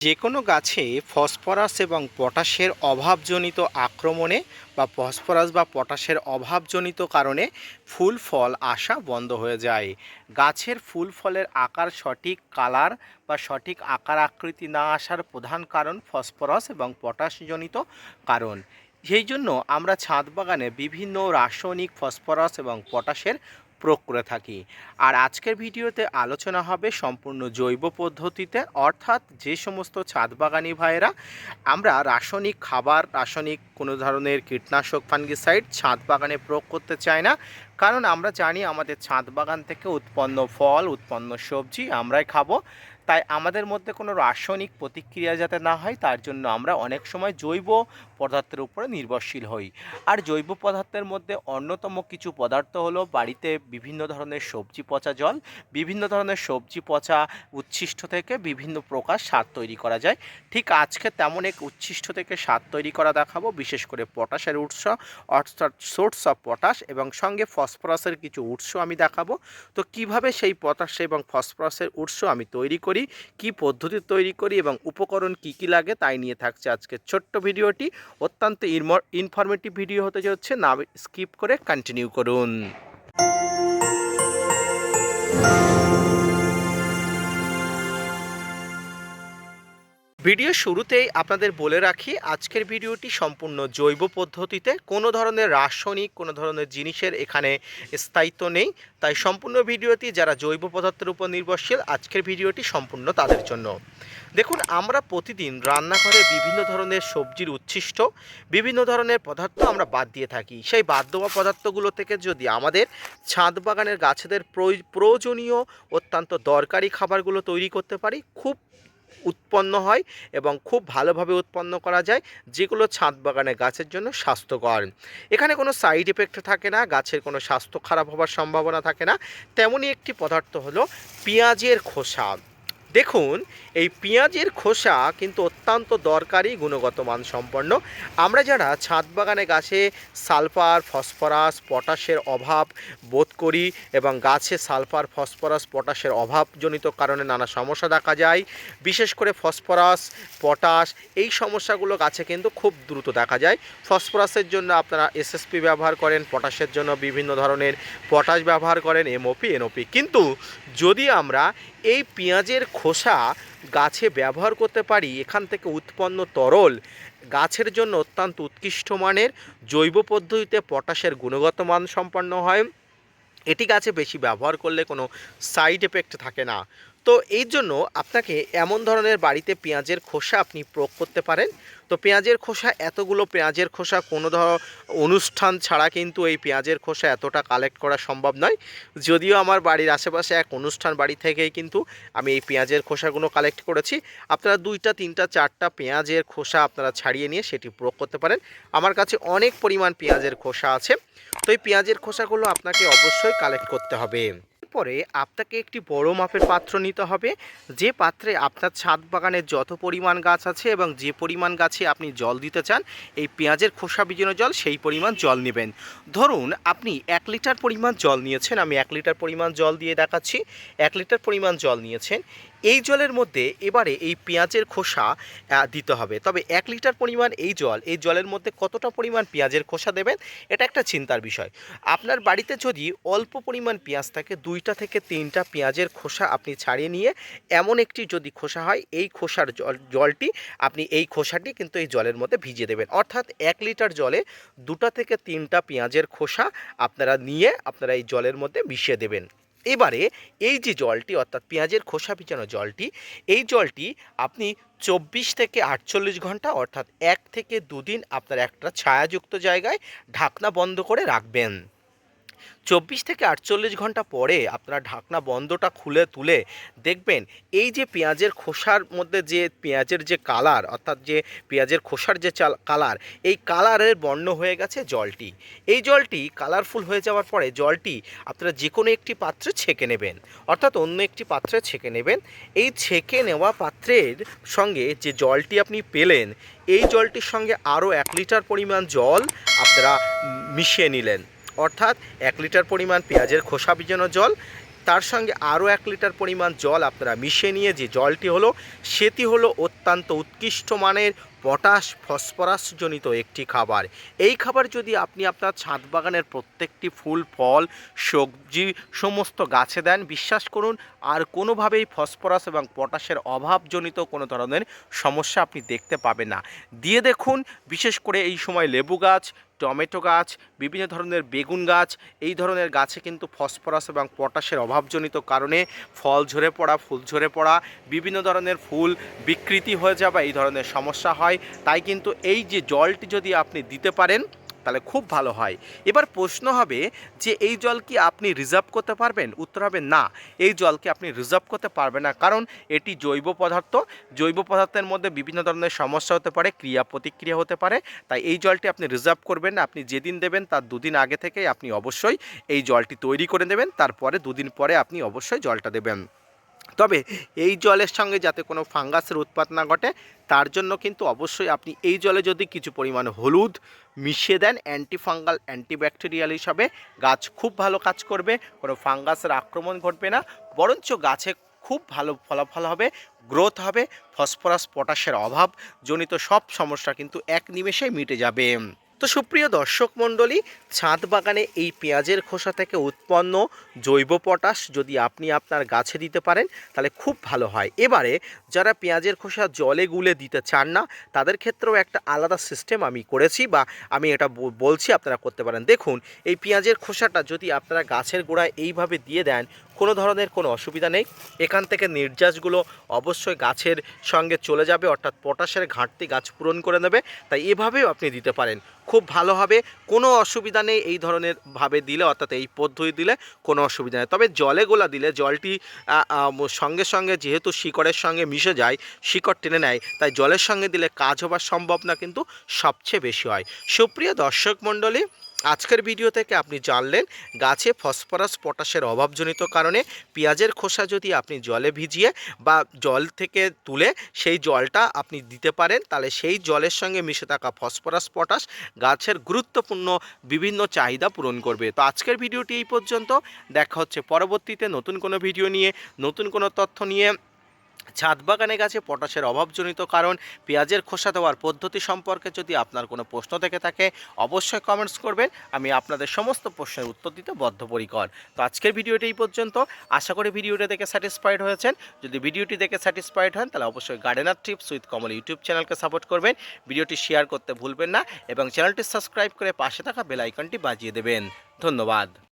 যে কোনো গাছে ফসফরাস এবং পটাশের অভাবজনিত আক্রমণে বা ফসফরাস বা পটাশের অভাবজনিত কারণে ফুল ফল আসা বন্ধ হয়ে যায়। গাছের ফুল ফলের আকার সঠিক কালার বা সঠিক আকার আকৃতি না আসার প্রধান কারণ ফসফরাস এবং পটাশজনিত কারণ। সেই জন্য আমরা ছাদ বাগানে বিভিন্ন রাসায়নিক ফসফরাস এবং পটাশের প্রয়োগ করে থাকি। আর আজকের ভিডিওতে আলোচনা হবে সম্পূর্ণ জৈব পদ্ধতিতে, অর্থাৎ যে সমস্ত ছাদ বাগানি ভাইয়েরা আমরা রাসায়নিক খাবার, রাসায়নিক কোনো ধরনের কীটনাশক, ফাঙ্গিসাইড ছাদ বাগানে প্রয়োগ করতে চাই না। কারণ আমরা জানি আমাদের ছাদ বাগান থেকে উৎপন্ন ফল, উৎপন্ন সবজি আমরাই খাবো। তাই আমাদের মধ্যে কোনো রাসায়নিক প্রতিক্রিয়া যাতে না হয় তার জন্য আমরা অনেক সময় জৈব পদার্থের উপরে নির্ভরশীল হই। আর জৈব পদার্থের মধ্যে অন্যতম কিছু পদার্থ হলো বাড়িতে বিভিন্ন ধরনের সবজি পচা জল, বিভিন্ন ধরনের সবজি পচা উচ্ছিষ্ট থেকে বিভিন্ন প্রকার সার তৈরি করা যায়। ঠিক আজকে তেমন এক উচ্ছিষ্ট থেকে সার তৈরি করা দেখাবো, বিশেষ করে পটাশের উৎস অর্থাৎ সোর্স অফ পটাশ, এবং সঙ্গে ফসফরাসের কিছু উৎস আমি দেখাবো। তো কিভাবে সেই পটাশ এবং ফসফরাসের উৎস আমি তৈরি করি, কি পদ্ধতি তৈরি করি এবং উপকরণ কি কি লাগে তাই নিয়ে থাকছে আজকের ছোট্ট ভিডিওটি। অত্যন্ত ইনফরমেটিভ ভিডিও হতে যাচ্ছে, না স্কিপ করে কন্টিনিউ করুন। ভিডিও শুরুতেই আপনাদের বলে রাখি, আজকের ভিডিওটি সম্পূর্ণ জৈব পদ্ধতিতে, কোনো ধরনের রাসায়নিক কোনো ধরনের জিনিসের এখানে স্থায়িত্ব নেই। তাই সম্পূর্ণ ভিডিওটি যারা জৈব পদার্থের উপর নির্ভরশীল, আজকের ভিডিওটি সম্পূর্ণ তাদের জন্য। দেখুন, আমরা প্রতিদিন রান্নাঘরে বিভিন্ন ধরনের সবজির উচ্ছিষ্ট, বিভিন্ন ধরনের পদার্থ আমরা বাদ দিয়ে থাকি। সেই বাদ দেওয়া পদার্থগুলো থেকে যদি আমাদের ছাদ বাগানের গাছেদের প্রয়োজনীয় অত্যন্ত দরকারি খাবারগুলো তৈরি করতে পারি, খুব উৎপন্ন হয় এবং খুব ভালোভাবে উৎপন্ন করা যায়, যেগুলো ছাদ বাগানে গাছের জন্য স্বাস্থ্যকর। এখানে কোনো সাইড এফেক্ট থাকে না, গাছের কোনো স্বাস্থ্য খারাপ হওয়ার সম্ভাবনা থাকে না। তেমনই একটি পদার্থ হলো পেঁয়াজের খোসা। দেখুন, এই পেঁয়াজের খোসা কিন্তু অত্যন্ত দরকারি, গুণগত মান সম্পন্ন। আমরা যারা ছাদ বাগানে গাছে সালফার, ফসফরাস, পটাশের অভাব বোধ করি এবং গাছে সালফার, ফসফরাস, পটাশের অভাবজনিত কারণে নানা সমস্যা দেখা যায়, বিশেষ করে ফসফরাস, পটাশ, এই সমস্যাগুলো গাছে কিন্তু খুব দ্রুত দেখা যায়। ফসফরাসের জন্য আপনারা এসএসপি ব্যবহার করেন, পটাশের জন্য বিভিন্ন ধরনের পটাশ ব্যবহার করেন, এমওপি, এনওপি। কিন্তু যদি আমরা এই পেঁয়াজের খোসা গাছে ব্যবহার করতে পারি, এখান থেকে উৎপন্ন তরল গাছের জন্য অত্যন্ত উৎকৃষ্ট মানের, জৈব পদ্ধতিতে পটাশের গুণগত মান সম্পন্ন হয়। এটি গাছে বেশি ব্যবহার করলে কোনো সাইড এফেক্ট থাকে না। তো এই জন্য আপনাকে এমন ধরনের বাড়িতে পেঁয়াজের খোসা আপনি প্রয়োগ করতে পারেন। তো পেঁয়াজের খোসা, এতগুলো পেঁয়াজের খোসা কোনো অনুষ্ঠান ছাড়া কিন্তু এই পেঁয়াজের খোসা এতটা কালেক্ট করা সম্ভব নয়। যদিও আমার বাড়ির আশেপাশে এক অনুষ্ঠান বাড়ি থেকেই কিন্তু আমি এই পেঁয়াজের খোসাগুলো কালেক্ট করেছি। আপনারা 2টা 3টা 4টা পেঁয়াজের খোসা আপনারা ছাড়িয়ে নিয়ে সেটি প্রয়োগ করতে পারেন। আমার কাছে অনেক পরিমাণ পেঁয়াজের খোসা আছে। তো এই পেঁয়াজের খোসাগুলো আপনাকে অবশ্যই কালেক্ট করতে হবে। পরে আপনাকে একটি বড় মাপের পাত্র নিতে হবে, যে পাত্রে আপনার ছাদ বাগানে যত পরিমাণ গাছ আছে এবং যে পরিমাণ গাছে আপনি জল দিতে চান, এই পেঁয়াজের খোসা ভিজানো জল সেই পরিমাণ জল নেবেন। ধরুন আপনি 1 লিটার পরিমাণ জল নিয়েছেন, আমি 1 লিটার পরিমাণ জল দিয়ে দেখাচ্ছি। 1 লিটার পরিমাণ জল নিয়েছেন, এই জলের মধ্যে এবারে এই পেঁয়াজের খোসা দিতে হবে। তবে 1 লিটার পরিমাণ এই জলের মধ্যে কতটা পরিমাণ পেঁয়াজের খোসা দেবেন এটা একটা চিন্তার বিষয়। আপনার বাড়িতে যদি অল্প পরিমাণ পেঁয়াজ থাকে, 2টা থেকে 3টা পেঁয়াজের খোসা আপনি ছাড়িয়ে নিয়ে এমন একটি যদি খোসা হয়, এই খোসার জলটি আপনি এই খোসাটি কিন্তু এই জলের মধ্যে ভিজিয়ে দেবেন। অর্থাৎ 1 লিটার জলে 2টা থেকে 3টা পেঁয়াজের খোসা আপনারা নিয়ে আপনারা এই জলের মধ্যে মিশিয়ে দেবেন। এবারে এই যে জলটি, অর্থাৎ পেঁয়াজের খোসা ভিজানো জলটি, এই জলটি আপনি 24 থেকে 48 ঘন্টা, অর্থাৎ 1 থেকে 2 দিন আপনার একটা ছায়াযুক্ত জায়গায় ঢাকনা বন্ধ করে রাখবেন। 24 থেকে 48 ঘন্টা পরে আপনারা ঢাকনা বন্ধটা খুলে তুলে দেখবেন এই যে পেঁয়াজের খোসার মধ্যে যে পেঁয়াজের যে কালার, অর্থাৎ যে পেঁয়াজের খোসার যে কালার, এই কালারের বর্ণ হয়ে গেছে জলটি। এই জলটি কালারফুল হয়ে যাওয়ার পরে জলটি আপনারা যে কোনো একটি পাত্রে ছেঁকে নেবেন, অর্থাৎ অন্য একটি পাত্রে ছেঁকে নেবেন। এই ছেঁকে নেওয়া পাত্রের সঙ্গে যে জলটি আপনি পেলেন, এই জলটির সঙ্গে আরও 1 লিটার পরিমাণ জল আপনারা মিশিয়ে নিলেন। অর্থাৎ 1 লিটার পরিমাণ পেঁয়াজের খোসা ভিজানো জল, তার সঙ্গে আরও 1 লিটার পরিমাণ জল আপনারা মিশিয়ে নিয়ে যে জলটি হলো সেটি হলো অত্যন্ত উৎকৃষ্ট মানের পটাশ ফসফরাস জনিত একটি খাবার। এই খাবার যদি আপনি আপনার ছাদ বাগানের প্রত্যেকটি ফুল ফল সবজি সমস্ত গাছে দেন, বিশ্বাস করুন আর কোনোভাবেই ফসফরাস এবং পটাশের অভাবজনিত কোনো ধরনের সমস্যা আপনি দেখতে পাবেন না। দিয়ে দেখুন, বিশেষ করে এই সময় লেবু গাছ, টমেটো গাছ, বিভিন্ন ধরনের বেগুন গাছ, এই ধরনের গাছে কিন্তু ফসফরাস এবং পটাশের অভাবজনিত কারণে ফল ঝরে পড়া, ফুল ঝরে পড়া, বিভিন্ন ধরনের ফুল বিকৃতি হয়ে যাওয়া এই ধরনের সমস্যা হয়। তাই কিন্তু এই যে জলটি যদি আপনি দিতে পারেন তাহলে খুব ভালো হয়। এবার প্রশ্ন হবে যে এই জল কি আপনি রিজার্ভ করতে পারবেন? উত্তর হবে না, এই জলকে আপনি রিজার্ভ করতে পারবেন না, কারণ এটি জৈব পদার্থ। জৈব পদার্থের মধ্যে বিভিন্ন ধরনের সমস্যা হতে পারে, ক্রিয়া প্রতিক্রিয়া হতে পারে। তাই এই জলটি আপনি রিজার্ভ করবেন না। আপনি যেদিন দেবেন তার দুদিন আগে থেকেই আপনি অবশ্যই এই জলটি তৈরি করে নেবেন, তারপরে দুদিন পরে আপনি অবশ্যই জলটা দেবেন। তবে এই জলের সঙ্গে যাতে কোনো ফাঙ্গাসের উৎপাত না ঘটে তার জন্য কিন্তু অবশ্যই আপনি এই জলে যদি কিছু পরিমাণ হলুদ মিশিয়ে দেন, অ্যান্টিফাঙ্গাল অ্যান্টিব্যাকটেরিয়াল হিসাবে গাছ খুব ভালো কাজ করবে, কোনো ফাঙ্গাসের আক্রমণ ঘটবে না, বরঞ্চ গাছে খুব ভালো ফলাফল হবে, গ্রোথ হবে, ফসফরাস পটাশের অভাবজনিত সব সমস্যা কিন্তু এক নিমেষেই মিটে যাবে। তো সুপ্রিয় দর্শক মণ্ডলী, ছাদ বাগানে এই পেঁয়াজের খোসা থেকে উৎপন্ন জৈব পটাশ যদি আপনি আপনার গাছে দিতে পারেন তাহলে খুব ভালো হয়। এবারে যারা পেঁয়াজের খোসা জলে গুলে দিতে চান না তাদের ক্ষেত্রেও একটা আলাদা সিস্টেম আমি করেছি, বা আমি এটা বলছি আপনারা করতে পারেন। দেখুন, এই পেঁয়াজের খোসাটা যদি আপনারা গাছের গোড়ায় এইভাবে দিয়ে দেন কোনো ধরনের কোনো অসুবিধা নেই। এখান থেকে নির্যাসগুলো অবশ্যই গাছের সঙ্গে চলে যাবে, অর্থাৎ পটাশের ঘাটতি গাছ পূরণ করে নেবে। তাই এভাবেও আপনি দিতে পারেন, খুব ভালো হবে, কোনো অসুবিধা নেই। এই ধরনের ভাবে দিলে, অর্থাৎ এই পদ্ধতি দিলে কোনো অসুবিধা নেই। তবে জলে গোলা দিলে জলটি সঙ্গে সঙ্গে যেহেতু শিকড়ের সঙ্গে মিশে যায়, শিকড় টেনে নেয়, তাই জলের সঙ্গে দিলে কাজ হবার সম্ভব না কিন্তু সবচেয়ে বেশি হয়। সুপ্রিয় দর্শক মণ্ডলী, আজকের ভিডিও থেকে আপনি জানলেন গাছে ফসফরাস পটাশের অভাবজনিত কারণে পেঁয়াজের খোসা যদি আপনি জলে ভিজিয়ে বা জল থেকে তুলে সেই জলটা আপনি দিতে পারেন, তাহলে সেই জলের সঙ্গে মিশে থাকা ফসফরাস পটাশ গাছের গুরুত্বপূর্ণ বিভিন্ন চাহিদা পূরণ করবে। তো আজকের ভিডিওটি এই পর্যন্ত, দেখা হচ্ছে পরবর্তীতে নতুন কোনো ভিডিও নিয়ে, নতুন কোনো তথ্য নিয়ে। ছাদ বাগানে গাছে পটাশের অভাবজনিত কারণ, পেঁয়াজের খোসা দেওয়ার পদ্ধতি সম্পর্কে যদি আপনার কোনো প্রশ্ন থেকে থাকে অবশ্যই কমেন্টস করবেন, আমি আপনাদের সমস্ত প্রশ্নের উত্তর দিতে বদ্ধপরিকর। তো আজকের ভিডিওটি এই পর্যন্ত, আশা করি ভিডিওটি দেখে স্যাটিসফাইড হয়েছেন। যদি ভিডিওটি দেখে স্যাটিসফাইড হন তাহলে অবশ্যই gardener tips with Kamal YouTube চ্যানেলকে সাপোর্ট করবেন, ভিডিওটি শেয়ার করতে ভুলবেন না এবং চ্যানেলটি সাবস্ক্রাইব করে পাশে থাকা বেল আইকনটি বাজিয়ে দেবেন। ধন্যবাদ।